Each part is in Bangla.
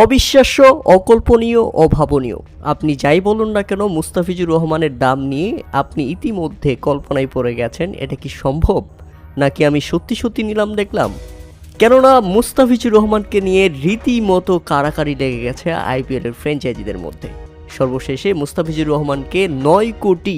অবিশ্বাস্য, অকল্পনীয়, অভাবনীয়। আপনি যাই বলুন না কেন, মুস্তাফিজুর রহমানের দাম নিয়ে আপনি ইতিমধ্যে কল্পনায় পড়ে গেছেন এটা কি সম্ভব, নাকি আমি সত্যি সত্যি নিলাম দেখলাম। কেননা মুস্তাফিজুর রহমানকে নিয়ে রীতিমতো কাড়াকাড়ি লেগে গেছে আইপিএল এর ফ্র্যাঞ্চাইজিদের মধ্যে। সর্বশেষে মুস্তাফিজুর রহমানকে 9 কোটি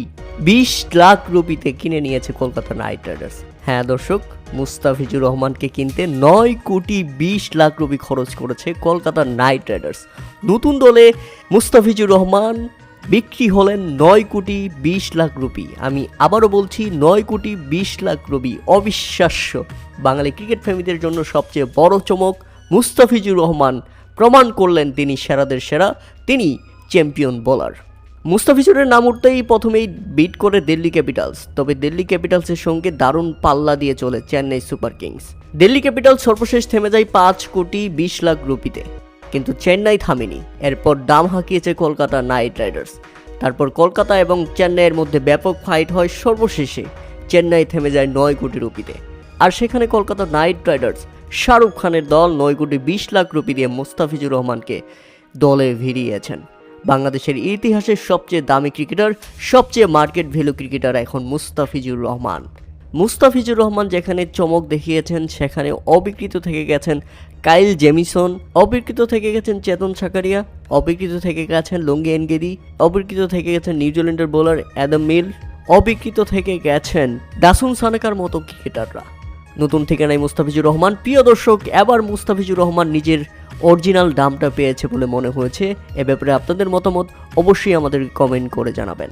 20 লাখ রুপিতে কিনে নিয়েছে কলকাতা নাইট রাইডার্স। হ্যাঁ দর্শক, মুস্তাফিজুর রহমানকে কিনতে 9 কোটি 20 লাখ রুপি খরচ করেছে কলকাতা নাইট রাইডার্স। নতুন দলে মুস্তাফিজুর রহমান বিক্রি হলেন 9 কোটি 20 লাখ রুপি। আমি আবারও বলছি 9 কোটি 20 লাখ রুপি। অবিশ্বাস্য। বাঙালি ক্রিকেট প্রেমীদের জন্য সবচেয়ে বড় চমক, মুস্তাফিজুর রহমান প্রমাণ করলেন তিনি সেরাদের সেরা, তিনি চ্যাম্পিয়ন বোলার। মুস্তাফিজুরের নাম উঠতেই প্রথমেই বিট করে দিল্লি ক্যাপিটালস, তবে দিল্লি ক্যাপিটালসের সঙ্গে দারুণ পাল্লা দিয়ে চলে Chennai Super Kings. Delhi Capitals সর্বশেষ থেমে যায় 5 কোটি 20 লাখ রুপিতে, কিন্তু চেন্নাই থামেনি। এরপর দাম হাঁকিয়েছে কলকাতা নাইট রাইডার্স। তারপর কলকাতা এবং চেন্নাইয়ের মধ্যে ব্যাপক ফাইট হয়। সর্বশেষে চেন্নাই থেমে যায় 9 কোটি রুপিতে। আর সেখানে কলকাতা নাইট রাইডার্স শাহরুখ খানের দল 9 কোটি 20 লাখ রুপি দিয়ে মুস্তাফিজুর রহমানকে দলে ভিড়িয়েছেন। বাংলাদেশের ইতিহাসের সবচেয়ে দামি ক্রিকেটার, সবচেয়ে মার্কেট ভ্যালু ক্রিকেটার এখন মুস্তাফিজুর রহমান। মুস্তাফিজুর রহমান যেখানে চমক দেখিয়েছেন, সেখানে অবিকৃত থেকে গেছেন কাইল জেমিসন, অবিকৃত থেকে গেছেন চেতন সাকারিয়া, অবিকৃত থেকে গেছেন লঙ্গি এনগেদি, অবিকৃত থেকে গেছেন নিউজিল্যান্ডের বোলার অ্যাডাম মিল, অবিকৃত থেকে গেছেন দাসুন সানেকার মতো ক্রিকেটাররা। নতুন ঠিকানায় মুস্তাফিজুর রহমান। প্রিয় দর্শক, এবার মুস্তাফিজুর রহমান নিজের অরিজিনাল দামটা পেয়েছে বলে মনে হয়েছে। এ ব্যাপারে আপনাদের মতামত অবশ্যই আমাদের কমেন্ট করে জানাবেন।